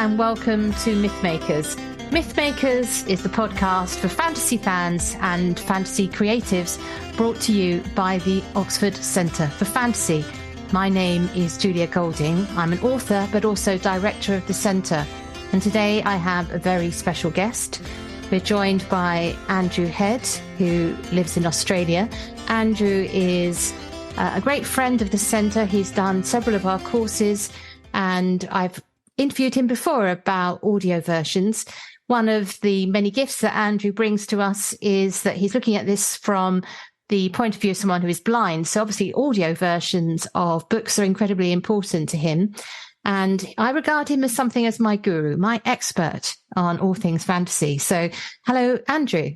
and welcome to Mythmakers. Mythmakers is the podcast for fantasy fans and fantasy creatives, brought to you by the Oxford Centre for Fantasy. My name is Julia Golding. I'm an author, but also director of the centre. And today I have a very special guest. We're joined by Andrew Head, who lives in Australia. Andrew is a great friend of the centre. He's done several of our courses, and I've interviewed him before about audio versions. One of the many gifts that Andrew brings to us is that he's looking at this from the point of view of someone who is blind. So obviously audio versions of books are incredibly important to him. And I regard him as something as my guru, my expert on all things fantasy. So hello, Andrew.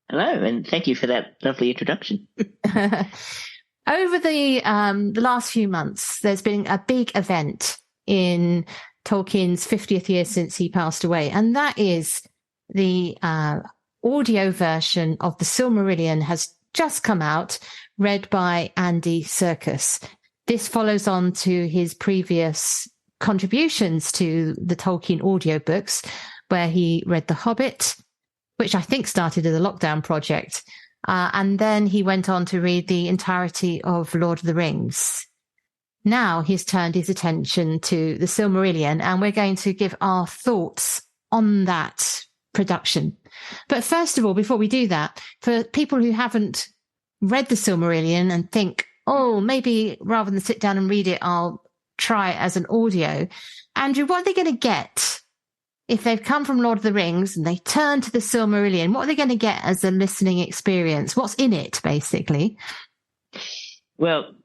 Hello, and thank you for that lovely introduction. Over the last few months, there's been a big event in Tolkien's 50th year since he passed away, and that is the audio version of the Silmarillion has just come out, read by Andy Serkis. This follows on to his previous contributions to the Tolkien audiobooks, where he read The Hobbit, which I think started as a lockdown project, and then he went on to read the entirety of Lord of the Rings. Now he's turned his attention to the Silmarillion, and we're going to give our thoughts on that production. But first of all, before we do that, for people who haven't read the Silmarillion and think, oh, maybe rather than sit down and read it, I'll try it as an audio. Andrew, what are they going to get if they've come from Lord of the Rings and they turn to the Silmarillion? What are they going to get as a listening experience? What's in it, basically? Well,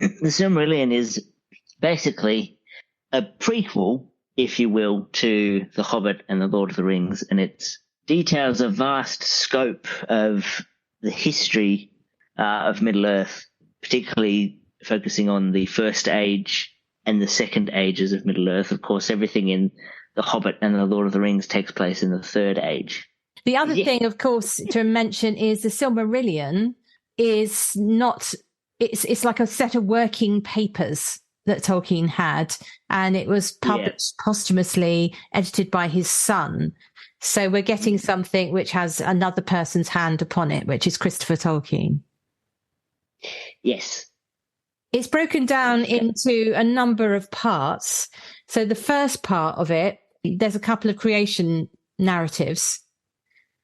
the Silmarillion is basically a prequel, if you will, to The Hobbit and The Lord of the Rings, and it details a vast scope of the history of Middle-earth, particularly focusing on the First Age and the Second Ages of Middle-earth. Of course, everything in The Hobbit and The Lord of the Rings takes place in the Third Age. The other thing, of course, to mention is the Silmarillion is not... It's like a set of working papers that Tolkien had, and it was published posthumously, edited by his son. So we're getting something which has another person's hand upon it, which is Christopher Tolkien. Yes. It's broken down into a number of parts. So the first part of it, there's a couple of creation narratives.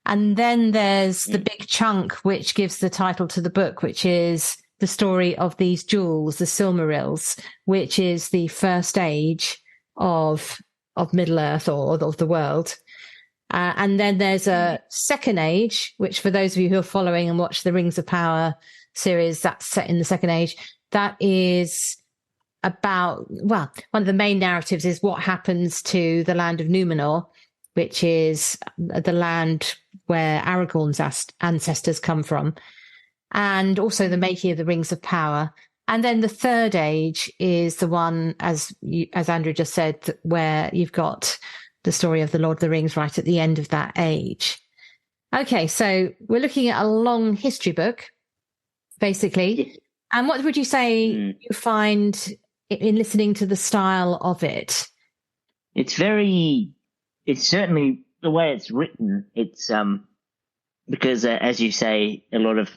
And then there's the big chunk, which gives the title to the book, which is the story of these jewels, the Silmarils, which is the first age of Middle-earth or of the world. And then there's a second age, which for those of you who are following and watch the Rings of Power series, that's set in the second age. That is about, well, one of the main narratives is what happens to the land of Numenor, which is the land where Aragorn's ancestors come from, and also the making of the Rings of Power. And then the third age is the one, as Andrew just said, where you've got the story of the Lord of the Rings right at the end of that age. Okay, so we're looking at a long history book, basically. And what would you say you find in listening to the style of it? It's certainly the way it's written. It's because, as you say, a lot of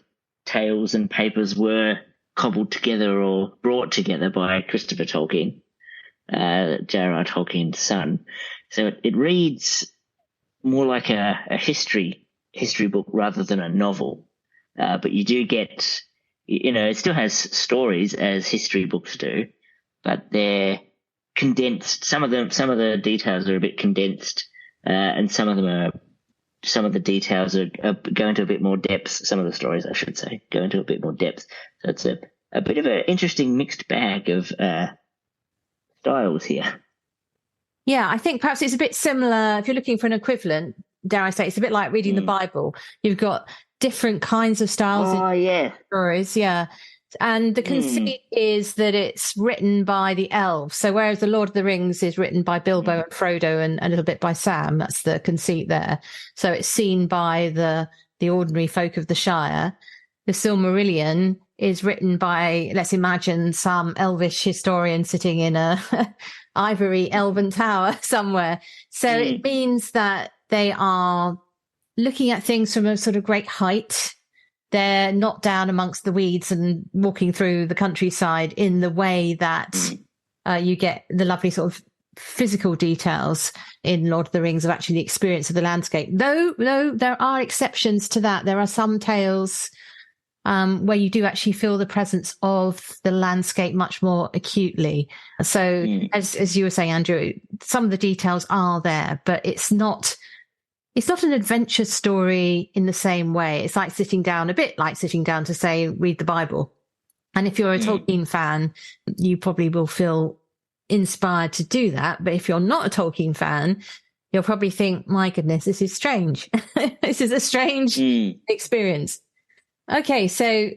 tales and papers were cobbled together or brought together by Christopher Tolkien, J.R.R. Tolkien's son. So it reads more like a history book rather than a novel. But you do get, it still has stories as history books do, but they're condensed. Some of the details are a bit condensed, and some of the details are go into a bit more depth. Some of the stories, I should say, go into a bit more depth. So it's a bit of an interesting mixed bag of styles here. Yeah, I think perhaps it's a bit similar. If you're looking for an equivalent, dare I say, it's a bit like reading the Bible. You've got different kinds of styles in stories. Yeah. And the conceit is that it's written by the elves. So whereas The Lord of the Rings is written by Bilbo and Frodo and a little bit by Sam, that's the conceit there. So it's seen by the ordinary folk of the Shire. The Silmarillion is written by, let's imagine, some elvish historian sitting in a ivory elven tower somewhere. So it means that they are looking at things from a sort of great height. They're not down amongst the weeds and walking through the countryside in the way that you get the lovely sort of physical details in Lord of the Rings of actually the experience of the landscape. Though there are exceptions to that. There are some tales where you do actually feel the presence of the landscape much more acutely. So as you were saying, Andrew, some of the details are there, but it's not an adventure story in the same way. It's like a bit like sitting down to say, read the Bible. And if you're a Tolkien fan, you probably will feel inspired to do that. But if you're not a Tolkien fan, you'll probably think, my goodness, this is strange. This is a strange experience. Okay, so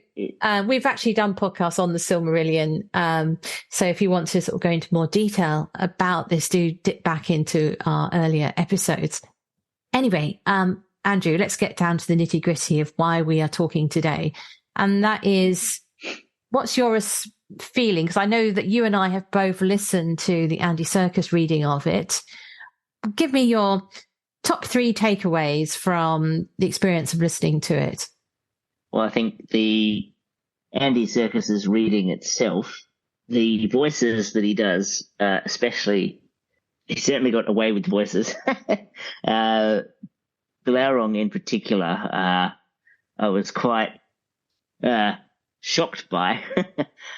we've actually done podcasts on the Silmarillion. So if you want to sort of go into more detail about this, do dip back into our earlier episodes. Anyway, Andrew, let's get down to the nitty gritty of why we are talking today. And that is, what's your feeling? Because I know that you and I have both listened to the Andy Serkis reading of it. Give me your top 3 takeaways from the experience of listening to it. Well, I think the Andy Serkis's reading itself, the voices that he does, especially, he certainly got away with voices. Glaurung in particular, I was quite shocked by.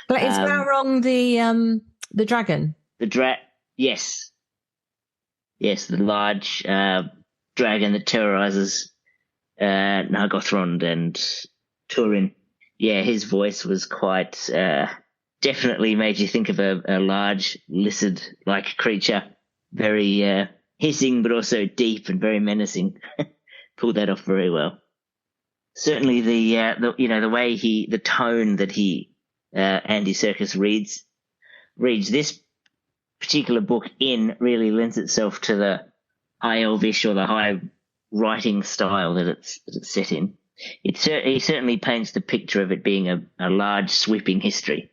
But is Glaurung the dragon? Yes. Yes, the large dragon that terrorizes Nargothrond and Turin. Yeah, his voice was quite definitely made you think of a large lizard-like creature, very hissing but also deep and very menacing. Pulled that off very well. Certainly the way the tone that Andy Serkis reads this particular book in really lends itself to the high elvish or the high writing style that it's set in. He certainly paints the picture of it being a large sweeping history,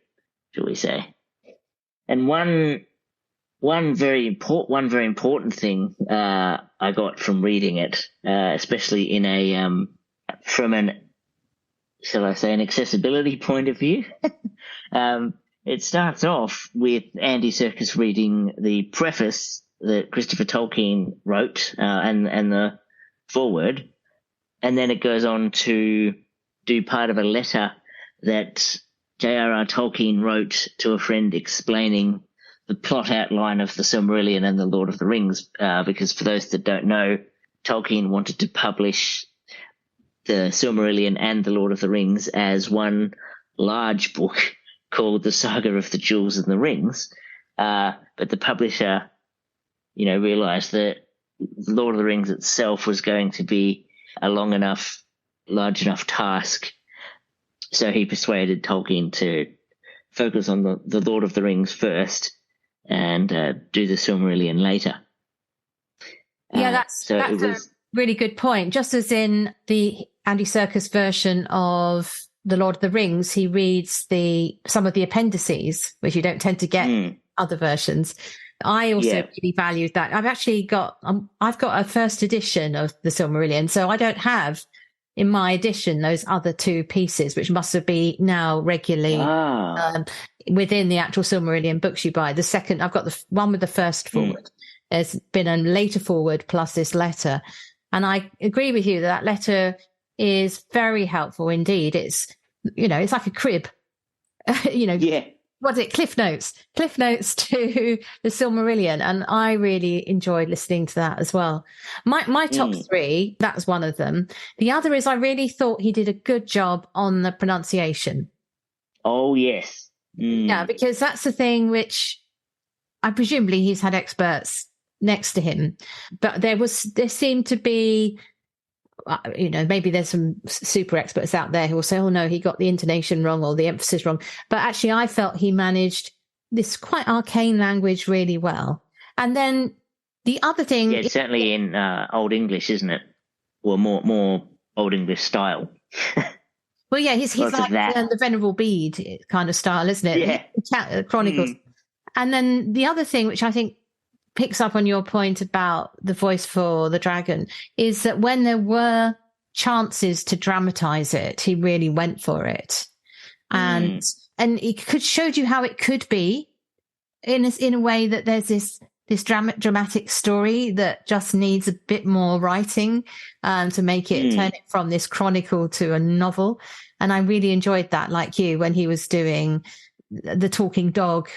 shall we say. And one very important thing I got from reading it, especially in from an accessibility point of view. It starts off with Andy Serkis reading the preface that Christopher Tolkien wrote and the foreword, and then it goes on to do part of a letter that J.R.R. Tolkien wrote to a friend explaining the plot outline of the Silmarillion and the Lord of the Rings, because for those that don't know, Tolkien wanted to publish the Silmarillion and the Lord of the Rings as one large book called The Saga of the Jewels and the Rings, but the publisher, realized that the Lord of the Rings itself was going to be a large enough task, so he persuaded Tolkien to focus on the Lord of the Rings first and do the Silmarillion later. Yeah, that's a really good point. Just as in the Andy Serkis version of The Lord of the Rings, he reads some of the appendices, which you don't tend to get in other versions. I also really valued that. I've actually got a first edition of the Silmarillion, so I don't have in my edition those other 2 pieces, which must have been now regularly within the actual Silmarillion books you buy. I've got the one with the first forward. There's been a later forward plus this letter. And I agree with you that letter is very helpful indeed. It's, it's like a crib, What's it? Cliff Notes to the Silmarillion. And I really enjoyed listening to that as well. My top 3, that was one of them. The other is I really thought he did a good job on the pronunciation. Oh, yes. Yeah, because that's the thing which I presumably he's had experts next to him, but there seemed to be, maybe there's some super experts out there who will say, oh no, he got the intonation wrong or the emphasis wrong. But actually I felt he managed this quite arcane language really well. And then the other thing... Yeah, it's certainly in Old English, isn't it? Or more Old English style. Well, yeah, he's like the Venerable Bede kind of style, isn't it? Yeah. Chronicles. And then the other thing, which I think picks up on your point about the voice for the dragon, is that when there were chances to dramatize it, he really went for it. And it showed you how it could be in a way that there's this dramatic story that just needs a bit more writing to make it turn it from this chronicle to a novel. And I really enjoyed that, like you, when he was doing the talking dog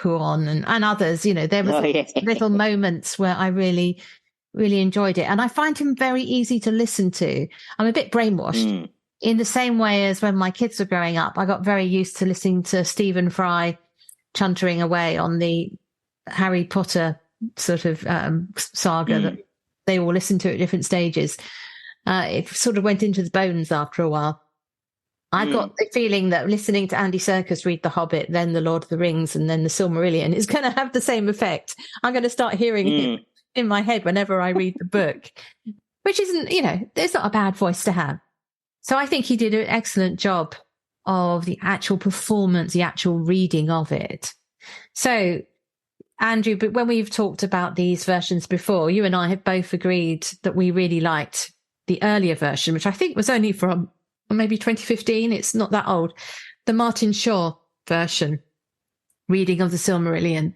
Huon and others. There was little moments where I really, really enjoyed it. And I find him very easy to listen to. I'm a bit brainwashed in the same way as when my kids were growing up. I got very used to listening to Stephen Fry chuntering away on the Harry Potter sort of saga that they all listened to at different stages. It sort of went into the bones after a while. I got the feeling that listening to Andy Serkis read The Hobbit, then The Lord of the Rings, and then The Silmarillion is going to have the same effect. I'm going to start hearing him in my head whenever I read the book, which isn't, it's not a bad voice to have. So I think he did an excellent job of the actual performance, the actual reading of it. So, Andrew, but when we've talked about these versions before, you and I have both agreed that we really liked the earlier version, which I think was only from maybe 2015. It's not that old. The Martin Shaw version, reading of the Silmarillion.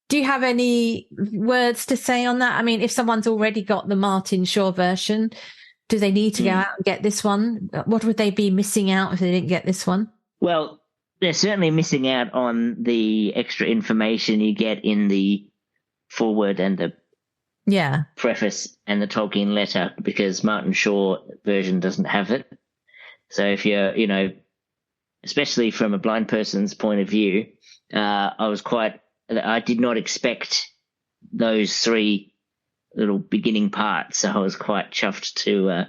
Do you have any words to say on that? I mean, if someone's already got the Martin Shaw version, do they need to go out and get this one? What would they be missing out if they didn't get this one? Well, they're certainly missing out on the extra information you get in the foreword and the preface and the Tolkien letter, because Martin Shaw version doesn't have it. So if you're, especially from a blind person's point of view, I did not expect those three little beginning parts. So I was quite chuffed to,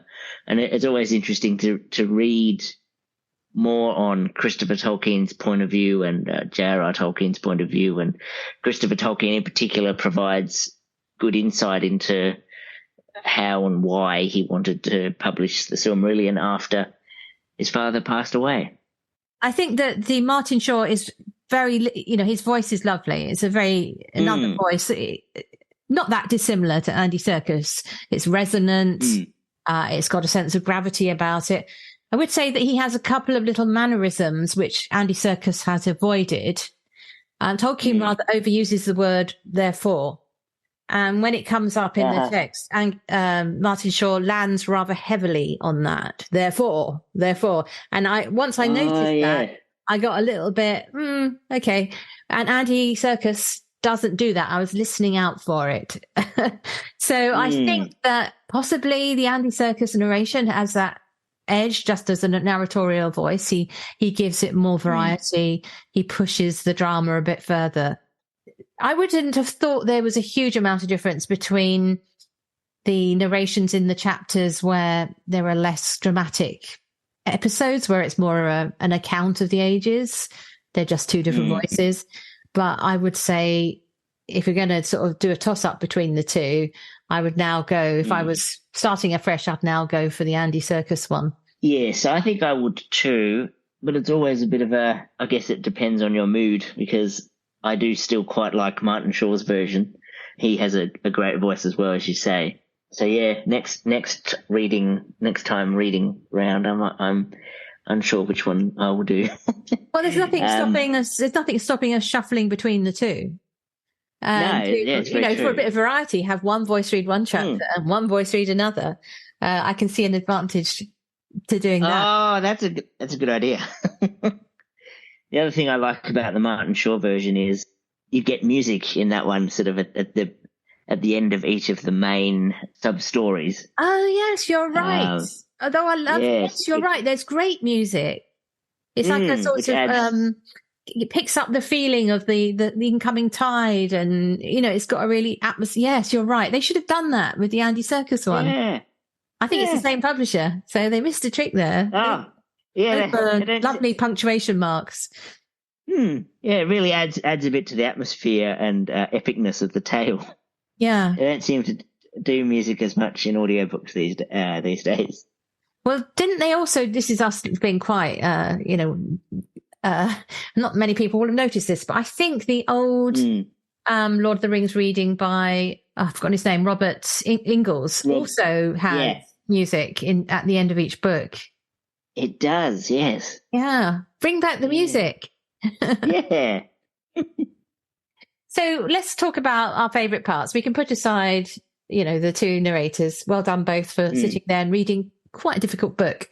and it's always interesting to read more on Christopher Tolkien's point of view and J.R.R. Tolkien's point of view. And Christopher Tolkien in particular provides good insight into how and why he wanted to publish the Silmarillion after his father passed away. I think that the Martin Shaw is very, his voice is lovely. It's another voice, not that dissimilar to Andy Serkis. It's resonant. It's got a sense of gravity about it. I would say that he has a couple of little mannerisms which Andy Serkis has avoided. Tolkien rather overuses the word therefore. And when it comes up in the text, and Martin Shaw lands rather heavily on that. Therefore. And once I noticed that, I got a little bit, okay. And Andy Serkis doesn't do that. I was listening out for it. So I think that possibly the Andy Serkis narration has that edge just as a narratorial voice. He gives it more variety. He pushes the drama a bit further. I wouldn't have thought there was a huge amount of difference between the narrations in the chapters where there are less dramatic episodes, where it's more an account of the ages. They're just two different voices. But I would say if you're going to sort of do a toss-up between the two, I would now go, if I was starting afresh, I'd now go for the Andy Serkis one. Yes, I think I would too. But it's always a bit of I guess it depends on your mood, because I do still quite like Martin Shaw's version. He has a great voice as well, as you say. So yeah, next time reading round, I'm unsure which one I will do. Well, there's nothing stopping us. There's nothing stopping us shuffling between the two. It's very true. For a bit of variety, have one voice read one chapter and one voice read another. I can see an advantage to doing that. Oh, that's a good idea. The other thing I like about the Martin Shaw version is you get music in that one, sort of at the end of each of the main sub stories. Oh yes, you're right. Although I love, yes, you're right. There's great music. It's like a sort of it picks up the feeling of the incoming tide, and it's got a really atmosphere. Yes, you're right. They should have done that with the Andy Serkis one. Yeah. I think it's the same publisher, so they missed a trick there. Oh. Yeah, lovely punctuation marks. Yeah, it really adds a bit to the atmosphere and epicness of the tale. Yeah, they don't seem to do music as much in audiobooks these days. Well, didn't they also? This is us being quite, not many people will have noticed this, but I think the old Lord of the Rings reading by, I've forgotten his name, Robert Ingalls, also has music at the end of each book. It does, yes. Yeah. Bring back the music. Yeah. So let's talk about our favourite parts. We can put aside, the two narrators. Well done both for sitting there and reading quite a difficult book.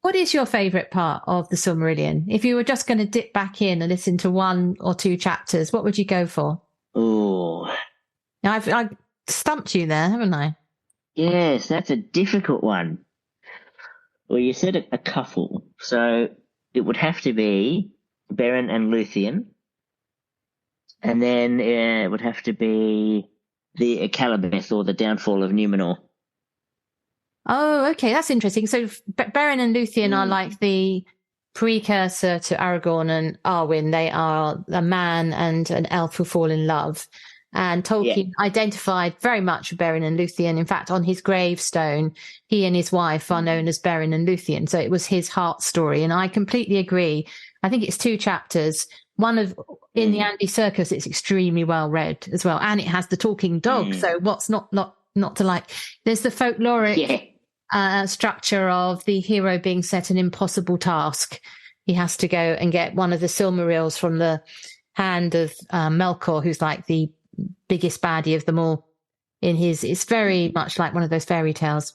What is your favourite part of the Silmarillion? If you were just going to dip back in and listen to one or two chapters, what would you go for? Oh. Now, I've stumped you there, haven't I? Yes, that's a difficult one. Well, you said a couple, so it would have to be Beren and Luthien, and then it would have to be the Calabeth, or the downfall of Numenor. Oh, okay, that's interesting. So Beren and Luthien are like the precursor to Aragorn and Arwen. They are a man and an elf who fall in love. And Tolkien identified very much with Beren and Luthien. In fact, on his gravestone, he and his wife are known as Beren and Luthien. So it was his heart story. And I completely agree. I think it's 2 chapters. One in the Andy Serkis, it's extremely well read as well. And it has the talking dog. So what's not to like? There's the folkloric structure of the hero being set an impossible task. He has to go and get one of the Silmarils from the hand of Melkor, who's like the biggest baddie of them all. It's very much like one of those fairy tales.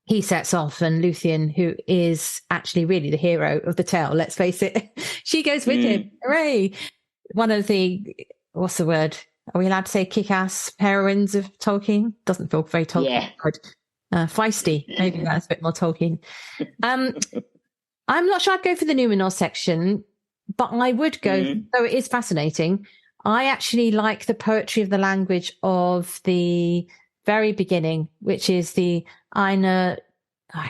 He sets off, and Luthien, who is actually really the hero of the tale, let's face it, she goes with him. Hooray! One of the, what's the word? Are we allowed to say kick-ass heroines of Tolkien? Doesn't feel very Tolkien. Feisty. Maybe that's a bit more Tolkien. I'm not sure I'd go for the Numenor section, but I would go, though it is fascinating. I actually like the poetry of the language of the very beginning, which is the I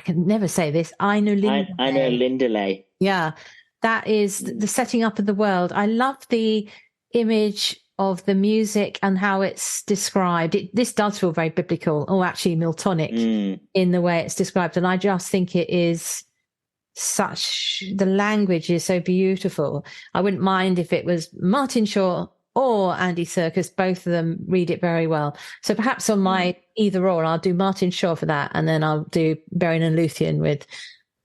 can never say this, Lindale. Yeah, that is the setting up of the world. I love the image of the music and how it's described. This does feel very biblical, or actually Miltonic in the way it's described. And I just think it is the language is so beautiful. I wouldn't mind if it was Martin Shaw or Andy Serkis. Both of them read it very well. So perhaps on my either or, I'll do Martin Shaw for that, and then I'll do Beren and Luthien with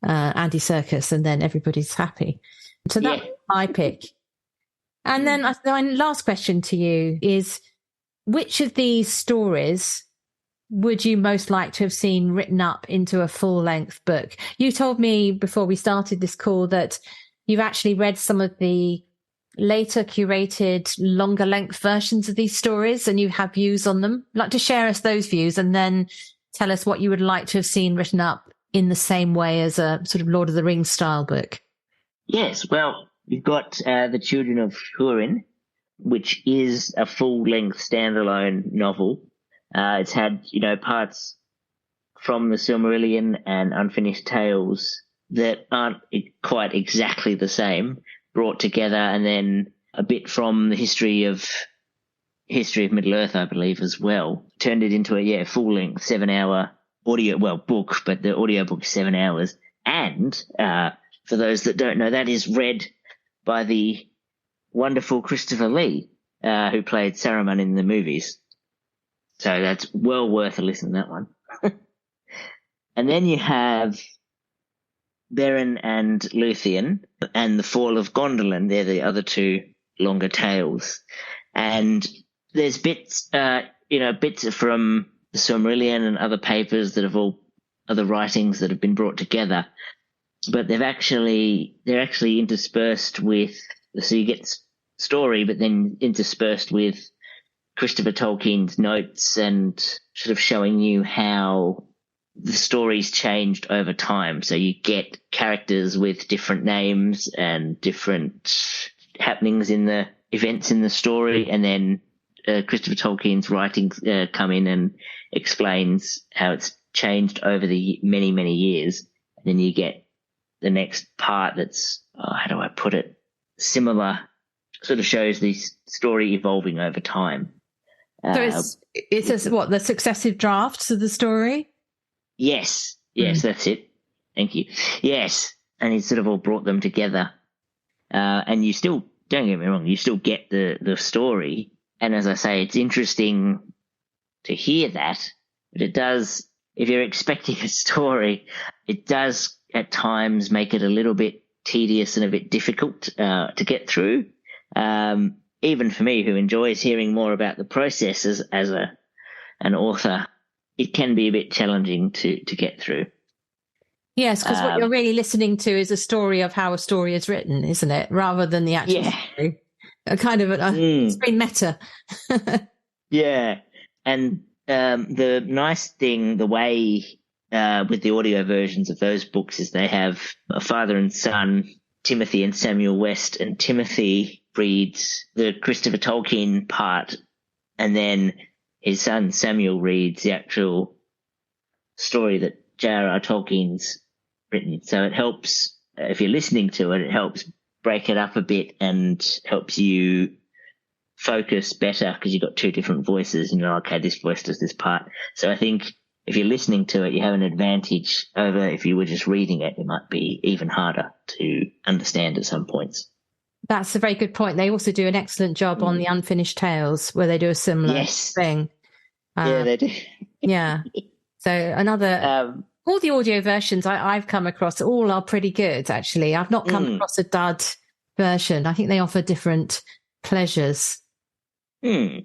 Andy Serkis, and then everybody's happy. So that's my pick. And then my last question to you is, which of these stories would you most like to have seen written up into a full-length book? You told me before we started this call that you've actually read some of the later curated longer-length versions of these stories, and you have views on them. I'd like to share us those views, and then tell us what you would like to have seen written up in the same way as a sort of Lord of the Rings style book. Yes, well, we've got The Children of Húrin, which is a full-length standalone novel. It's had, parts from the Silmarillion and Unfinished Tales that aren't quite exactly the same, brought together, and then a bit from the history of Middle-earth, I believe, as well. Turned it into a full-length 7-hour book, but the audiobook is 7 hours. And for those that don't know, that is read by the wonderful Christopher Lee, who played Saruman in the movies. So that's well worth a listen, that one. And then you have Beren and Luthien and The Fall of Gondolin. They're the other 2 longer tales. And there's bits from the Silmarillion and other papers other writings that have been brought together. But they're actually interspersed with, so you get story, but then interspersed with Christopher Tolkien's notes and sort of showing you how the story's changed over time. So you get characters with different names and different happenings in the events in the story, and then Christopher Tolkien's writings come in and explains how it's changed over the many, many years. And then you get the next part that's, how do I put it, similar, sort of shows this story evolving over time. So it's the successive drafts of the story? Yes, that's it. Thank you. Yes, and he sort of all brought them together. and you still, don't get me wrong, you still get the story. And as I say, it's interesting to hear that, but it does, if you're expecting a story, it does at times make it a little bit tedious and a bit difficult to get through. Even for me, who enjoys hearing more about the process as an author, it can be a bit challenging to get through. Yes, because what you're really listening to is a story of how a story is written, isn't it? Rather than the actual story. It's been meta. Yeah. And the nice thing, the way with the audio versions of those books, is they have a father and son, Timothy and Samuel West, and Timothy reads the Christopher Tolkien part, and then his son Samuel reads the actual story that J.R.R. Tolkien's written. So it helps, if you're listening to it, it helps break it up a bit and helps you focus better, because you've got two different voices and you're like, okay, this voice does this part. So I think if you're listening to it, you have an advantage over if you were just reading it. It might be even harder to understand at some points. That's a very good point. They also do an excellent job on the Unfinished Tales, where they do a similar thing. Yeah, they do. Yeah. So another, all the audio versions I've come across, all are pretty good, actually. I've not come across a dud version. I think they offer different pleasures. So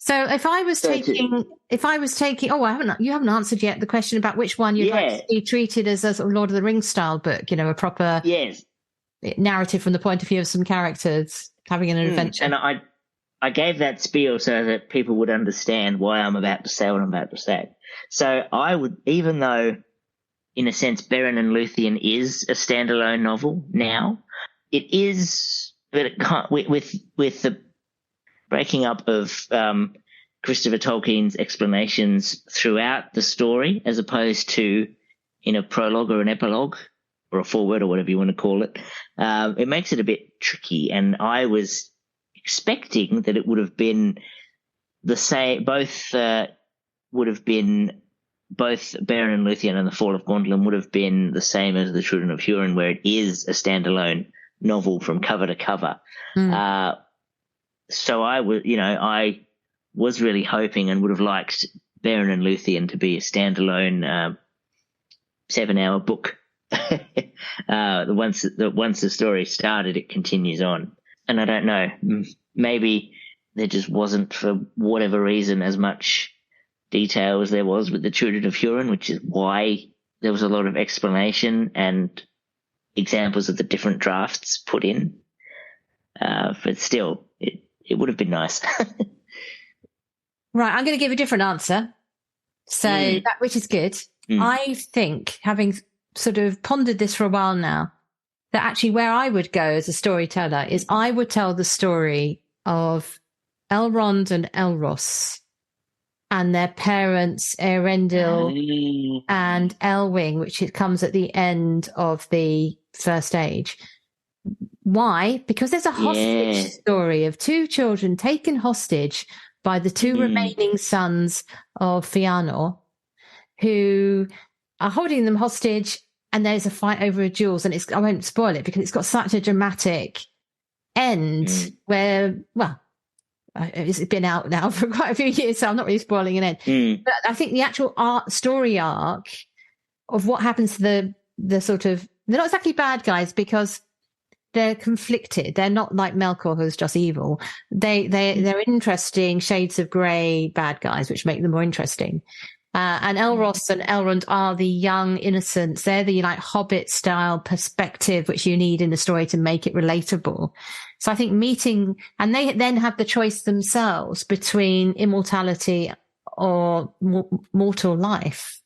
if I was taking, you haven't answered yet the question about which one you'd like to be treated as a sort of Lord of the Rings style book, a proper narrative from the point of view of some characters having an adventure. And I gave that spiel so that people would understand why I'm about to say what I'm about to say. So I would, even though in a sense Beren and Luthien is a standalone novel now, it is, but it can't, with the breaking up of Christopher Tolkien's explanations throughout the story, as opposed to in a prologue or an epilogue or a foreword or whatever you want to call it, it makes it a bit tricky. And I was expecting that it would have been the same, both Beren and Luthien and the Fall of Gondolin would have been the same as The Children of Hurin, where it is a standalone novel from cover to cover. So I was really hoping and would have liked Beren and Luthien to be a standalone 7-hour book. Once the story started, it continues on. And I don't know, maybe there just wasn't, for whatever reason, as much detail as there was with The Children of Hurin, which is why there was a lot of explanation and examples of the different drafts put in. But still, it would have been nice. Right, I'm going to give a different answer. So that, which is good. I think, having sort of pondered this for a while now, that actually where I would go as a storyteller is I would tell the story of Elrond and Elros and their parents, Eärendil and Elwing, which it comes at the end of the First Age. Why? Because there's a hostage story of two children taken hostage by the two remaining sons of Fëanor, who are holding them hostage, and there's a fight over a jewels, and I won't spoil it because it's got such a dramatic end where, well, it's been out now for quite a few years, so I'm not really spoiling an end. But I think the actual story arc of what happens to the sort of, they're not exactly bad guys because they're conflicted. They're not like Melkor, who's just evil. They're interesting shades of grey bad guys, which make them more interesting. And Elros and Elrond are the young innocents. They're the Hobbit style perspective, which you need in the story to make it relatable. So I think meeting, and they then have the choice themselves between immortality or mortal life.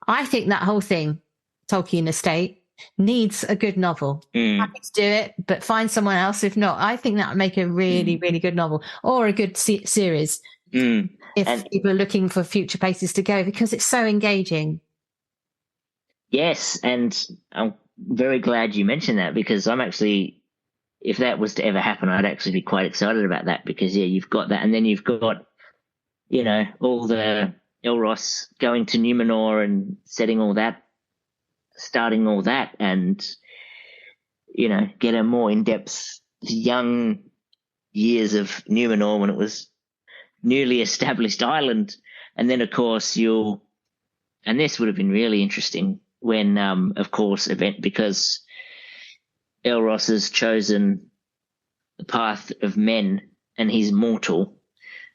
I think that whole thing, Tolkien estate, needs a good novel. Happy to do it, but find someone else if not. I think that would make a really, really good novel or a good series. If people are looking for future places to go, because it's so engaging. Yes, and I'm very glad you mentioned that, because I'm actually, if that was to ever happen, I'd actually be quite excited about that, because you've got that, and then you've got, all the Elros going to Numenor and starting all that, and get a more in-depth young years of Numenor when it was newly established island. And then, of course, and this would have been really interesting when, of course, because Elros has chosen the path of men and he's mortal,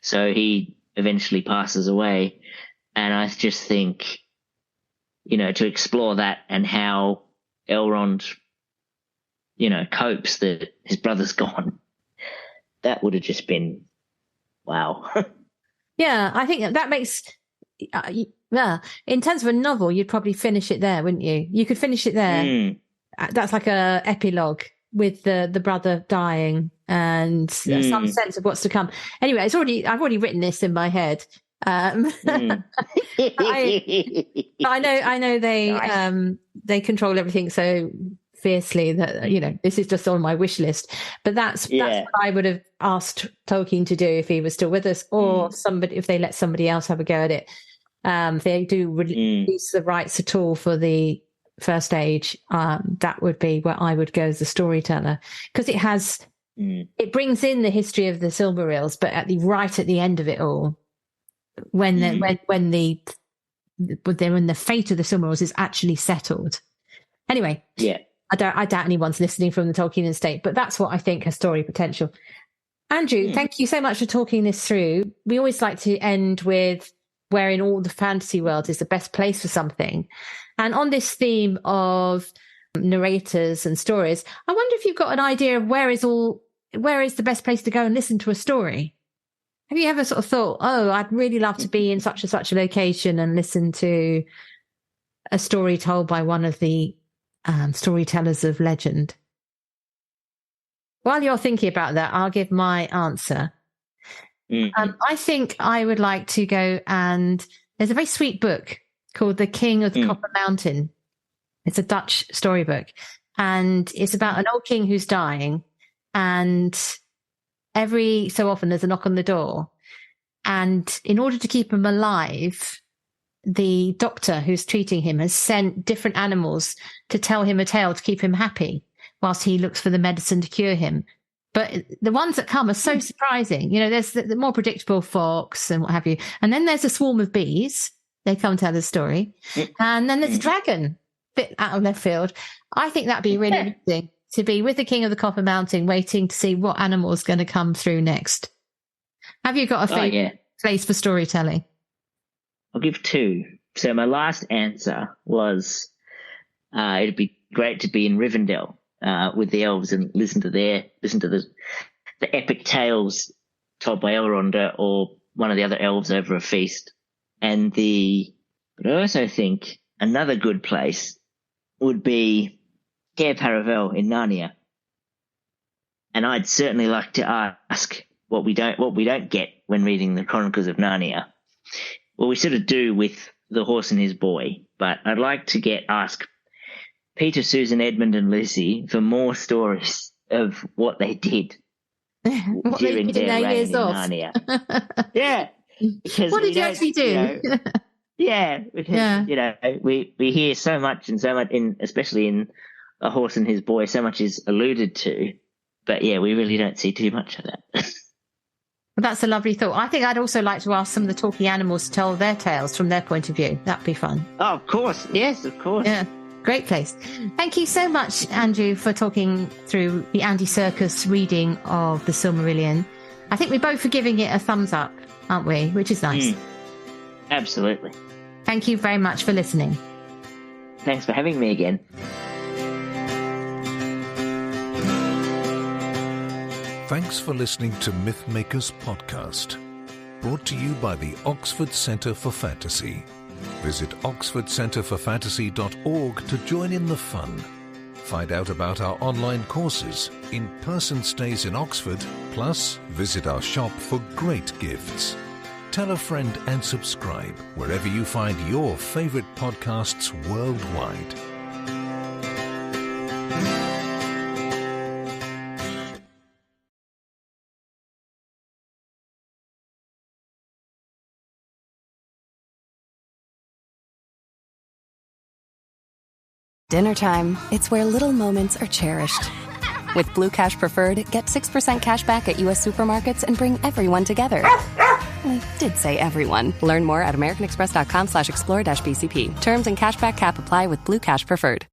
so he eventually passes away. And I just think, to explore that and how Elrond, copes that his brother's gone, that would have just been wow. Yeah, I think that makes, in terms of a novel, you'd probably finish it there, wouldn't you? You could finish it there. That's like a epilogue with the brother dying and some sense of what's to come. Anyway, I've already written this in my head. I know they control everything so fiercely that this is just on my wish list. But that's what I would have asked Tolkien to do if he was still with us, or if they let somebody else have a go at it. If they do release the rights at all for the first age, that would be where I would go as a storyteller, because it brings in the history of the Silmarils, but right at the end of it all, when the fate of the Silmarils is actually settled. Anyway, I doubt anyone's listening from the Tolkien estate, but that's what I think has story potential. Andrew, thank you so much for talking this through. We always like to end with where in all the fantasy world is the best place for something. And on this theme of narrators and stories, I wonder if you've got an idea of where is the best place to go and listen to a story? Have you ever sort of thought, I'd really love to be in such and such a location and listen to a story told by one of the storytellers of legend? While you're thinking about that, I'll give my answer. I think I would like to go, and there's a very sweet book called The King of the Copper Mountain. It's a Dutch storybook, and it's about an old king who's dying, and every so often there's a knock on the door, and in order to keep him alive, the doctor who's treating him has sent different animals to tell him a tale to keep him happy whilst he looks for the medicine to cure him. But the ones that come are so surprising. There's the more predictable fox and what have you. And then there's a swarm of bees. They come tell the story. And then there's a dragon, bit out of left field. I think that'd be really interesting to be with the King of the Copper Mountain, waiting to see what animal is going to come through next. Have you got a favorite place for storytelling? I'll give two. So my last answer was it'd be great to be in Rivendell with the elves and listen to the epic tales told by Elrond or one of the other elves over a feast. But I also think another good place would be Cair Paravel in Narnia. And I'd certainly like to ask what we don't get when reading the Chronicles of Narnia. Well, we sort of do with The Horse and His Boy, but I'd like to ask Peter, Susan, Edmund, and Lucy for more stories of what they did during their reign in Narnia. Because what did you actually do? Because we hear so much especially in A Horse and His Boy, so much is alluded to, but we really don't see too much of that. Well, that's a lovely thought. I think I'd also like to ask some of the talking animals to tell their tales from their point of view. That'd be fun. Oh, of course. Yes, of course. Yeah. Great place. Thank you so much, Andrew, for talking through the Andy Serkis reading of the Silmarillion. I think we're both for giving it a thumbs up, aren't we? Which is nice. Absolutely. Thank you very much for listening. Thanks for having me again. Thanks for listening to Mythmakers podcast, brought to you by the Oxford Centre for Fantasy. Visit oxfordcenterforfantasy.org to join in the fun. Find out about our online courses, in-person stays in Oxford, plus visit our shop for great gifts. Tell a friend and subscribe wherever you find your favourite podcasts worldwide. Dinner time. It's where little moments are cherished. With Blue Cash Preferred, get 6% cash back at U.S. supermarkets and bring everyone together. We did say everyone. Learn more at americanexpress.com/explore-bcp. Terms and cashback cap apply with Blue Cash Preferred.